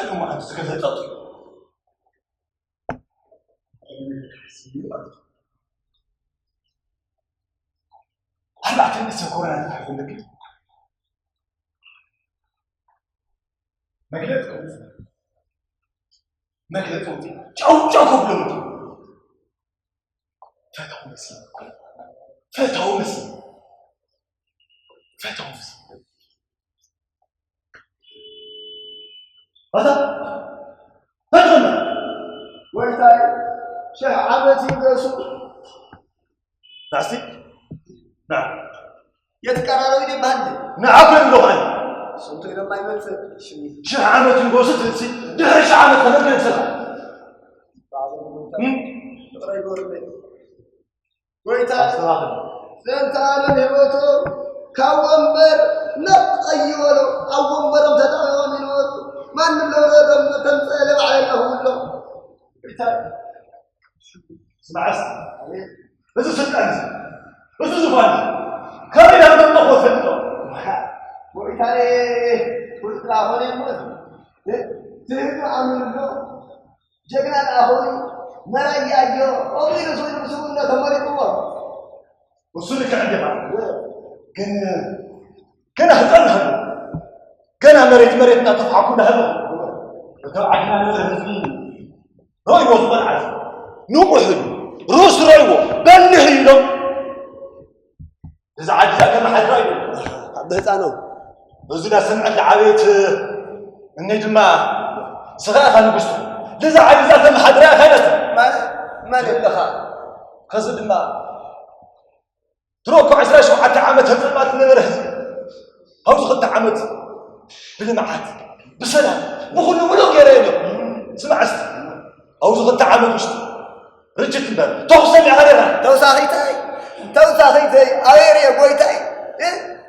يوم ما تسكت تطي هل بعتني سكورنا تعرفون لك ما قلتكم جاو قبلهم فاتهم مسلم هذا ويتاي شيخ عبدي قصو نعسي نعم يتكرروا لي بهدي نعم لغاي صوتي لما يمثل شيخ عبدي قصو تنسي دهش عامل خلنا ننسى ويتاي فانت عالم هبوتو كاوامبر نقيولو اوامبرم تدعو من وطو ما نملو ردم تنسلم علينا هلو اسمع بس ستانس بس زفاني كامل هذا النقوة في النقوة ويتاي قلت لأخوني الموت تهدو عمل له جقنا الأخوني مرأي أجو أمي رسول رسولنا تمري قوة وصولك عندي بعض كان هزلها كان مريتنا تضحكون هذا وتوعدنا نذهب رأي وصبر عزم نوحل روس رأيوه بلهي لهم إذا عجزا كما حد رأيه بهتانو وزنا سمعت العبيت إني دما صغيرة نقصتو لذا عجزا كما حد رأيه خيلته ما نبدخا خزو دما تروكو عسرا شو حتى عامت هزمات نمرهز هوز خد عامت بالمعاد بسلام بخلو ملوك يا رينو سمع است هوز خد عامت وشت رجت الباب توصل لي عليها توساخيتي أويري قويتاي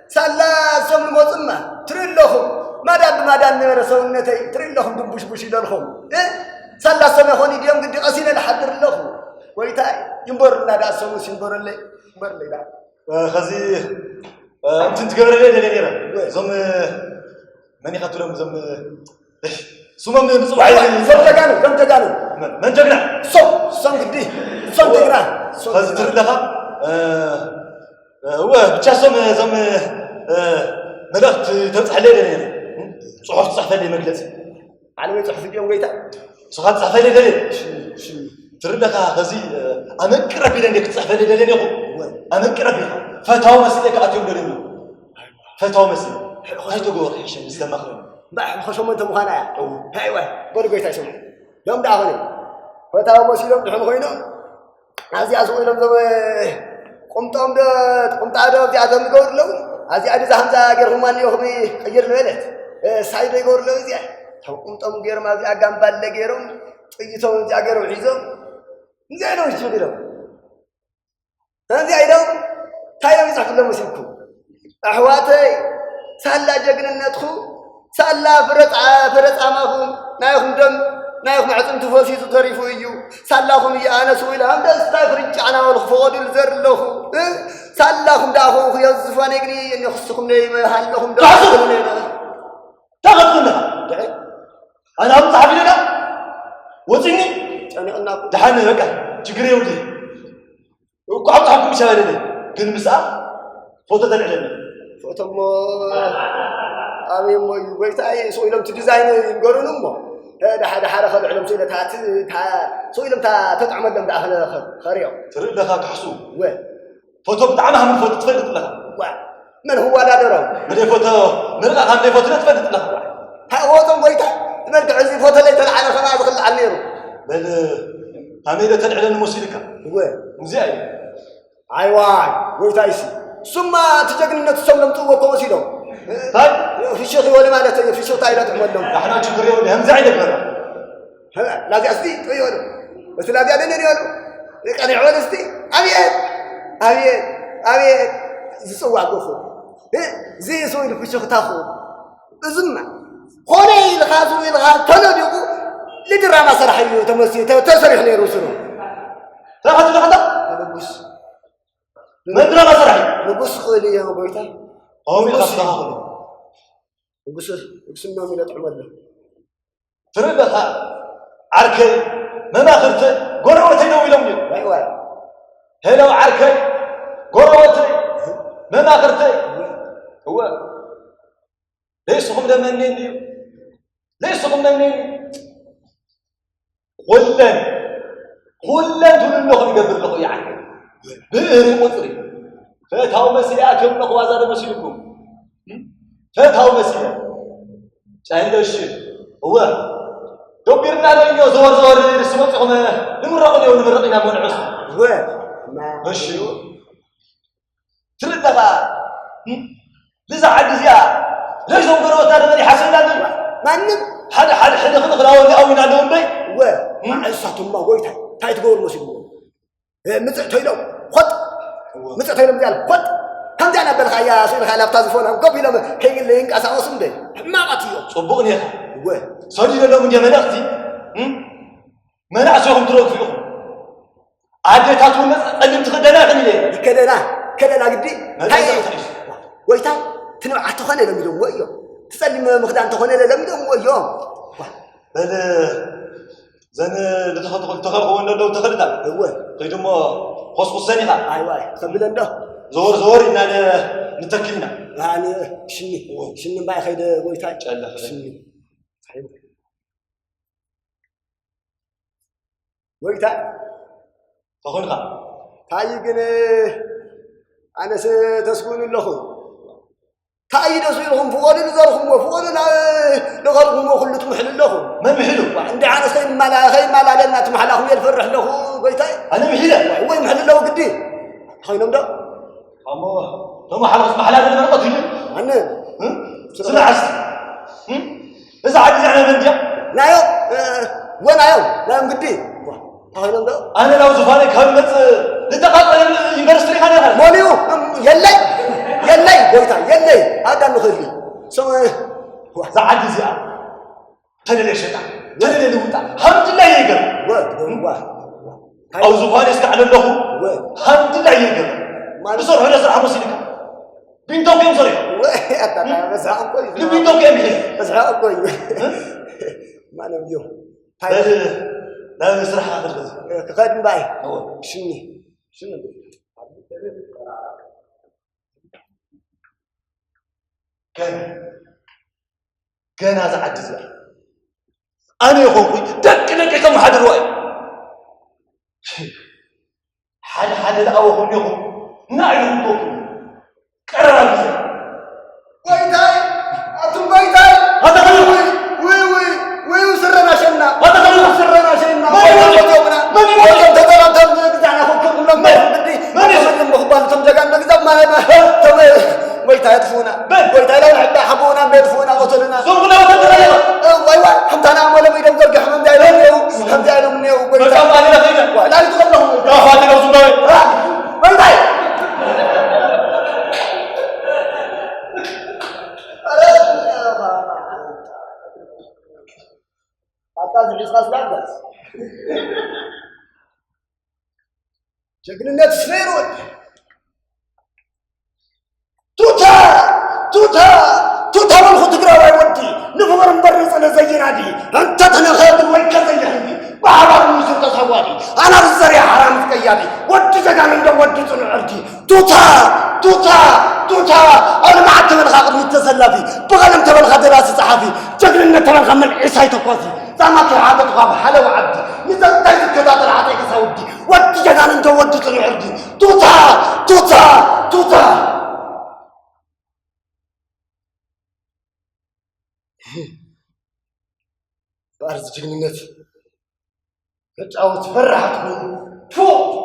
سالا سم الموسمة تريلهم ما دام نرسونتي تريلهم دبوش بوشي لهم سالا سم يخوني ديوم قد قسينا لحضر لهم قويتاي ينبر نادا سموس ينبر لي دا خزي انت تقبر لي ليرا زم ماني خاطر لهم زم سوما من بصوا عايزين كم تجانو من جقنا صم قدي صم تقرا خزي ترلها هو بتاع زم ملخت تمسح لي ليرا صحف تصحف لي مقلت على صحف اليوم قويتا صحف تصحف لي ليرا ترلها خزي انا قرب لي انك تصحف لي ليرا انا قرب فتاو مسلك اتيوم لرمي فتاو مسلك هاي تقول حيش مستمخ بقى خشوم انت مخانا ايوه قول قيت اسمع يوم داخلي فتاو مسلم دحم خوينو ازي اسوي لهم قمتهم قمت عاد في عدم يقول له ازي عاد زحمزه غيرهم ما يخمي غير ليلت سايد يقول له ازي قمتهم غير ما في اقام باله غيرهم طيتهم ازي غيرهم عيزهم زينو ايش يقولوا هذه ايدهم تايم يصح لهم مسكوا احواتي سالا جقننتخو سالا فرص عماكم نايخم دم نايخم عصم تفوسي تطريفو ايو سالاكم يا انا سويل هم دستافرج انا والخفود الزر لخو سالاكم دافو يزفان يقني ان يخصكم لي ما حلكم تاخذنا انا ابو صاحبي لنا وصيني انا دحنا بقى تجري ولي وقعدت حكم شوالي كن مساء فوتو تلعلنا فوتو مو امي مو يبيتاي سويلم تديزاين ينقرون مو هذا حرخ العلم سويلم سويلم تطعم لهم داخل خريو ترى لها تحسو وين فوتو بتعمها من فوتو تفلت لها من هو لا درو من فوتو نرجع عن فوتو تفلت لها ها فوتو بيتا نرجع عزي فوتو اللي تلعن خلاص خل عنيرو بل عميدة تلعن الموسيقى وين مزاي ايوه ويتايسي ثم تجقن تسلم تو وكوسيدو طيب في الشيخ ولا مالته في الشيخ تايلات عملهم احنا تجري هم زعلك هذا هلا لا قصدي يقولوا بس لا دي يقولوا يعني عول استي ابي زسوا عقفو زي سوي في الشيخ تاخو زما هوني الغازو الغاز تنوديقو لدراما صراحه تمسي تسرح لي رسلو راح هذا بس ما دراما صراحه نبص خلي يا بويتا هم يخصها بس اسمه من تعمل تربخا عركي ما خرت قروتي لو يلومني ايوه هلو عركي قروتي ما خرت هو ليش هم دمنين ليش هم دمنين غلن تقول له يقبل له يعني بئر مطري فتاو مسياكم نقوا زاد مسيلكم فتاو مسيا عندش هو دبرنا له زور سمعتهم نمرقنا يوم نمرقنا من عصر هو ما مش تردها لذا عد زيا ليش هم قالوا ترى حسن ما نم حد خذ أو ينادون بي هو ما عصتهم ما قلت تاي تقول مسيلكم متعتيلو خد متعتيلو قال خد هم جانا بالخيا سين خلا بتازفون قبل لما كي اللي ينقص أصلا ده ما قتيو صبغني هو صديق لهم من مناختي مناعشهم تروح فيهم عاد تاتون قدم تخدنا خليه كدنا قدي هاي ويتا تنوع تخونه لم يدوم ويو تسلم مخدان تخونه لم يدوم ويو بل زين تخلق ولا لو تخلنا هو قيدم خصوص سنها ايوه قبل ده زور إننا نتكلنا يعني شني باي خيد ويتا شني ويتا فخنها تاي كنه أنا ستسكون لهم تاي نسويلهم فوقنا نزارهم وفوقنا نغرهم وخلتهم محل لهم ما محلو عندي أنا خير ما لنا تمحلهم يلفرح له ويتاي أنا محله هو محل له قدي خاينم ده ما حرص محلات اللي مرقت هنا أنا سمعت إذا عاد زعنا من جا نايو وين نايو قدي خاينم ده أنا لو زفاني كمت لدقائق ينقرستري خاني غير موليو يلي ويتاي هذا نخلي سوى زعاد زيا تني الشيطان تني الوطا الحمد لله يقر أو زفاني استعلن له الحمد لله يقر بصر هنا صراحة مسيلك بنتوك يوم صريح بس ها كويس بنتوك يوم حين بس ها كويس ما نبيو لا يسرح هذا الغزو قادم باي شنو كان هذا عجز أنا يا أخوي دك كم حد رواي حد الأول هم يخو نعلم توكل كرر الجزء ويتاي أتم ويتاي هذا غلط وي سرنا شنا هذا غلط سرنا شنا ما يوجد تم تدران فكم لهم بدي مخبال تم جاكان نقدر ما تم ويتاي يدفونا ويتاي لو نحب حبونا بيدفونا وصلنا زوجنا وتدران ويوا حمدنا عمله ميدم درج حمد جايلهم منيو بس ما علينا خير لا يدخل لهم يا فاتن لو زوجنا ويتاي جقلنا تسفيرون توتا من خد قراوي ودي نفور مبرز انا زينا دي انت تنخير وين كزيني بحرام مسوق تصوالي انا الزري حرام كيادي ودي زغان اند ودي صنعدي توتا انا ما عاد من خاطر متسلفي بغلم تبل خاطر راس صحفي جقلنا تبل خمل عيسى تقوسي زعما كعاده غاب حلا وعبدي مثل تايز كذا طلعت كسودي ودي زغان اند ودي صنعدي توتا بارز جننت رجعوا تفرحت فوق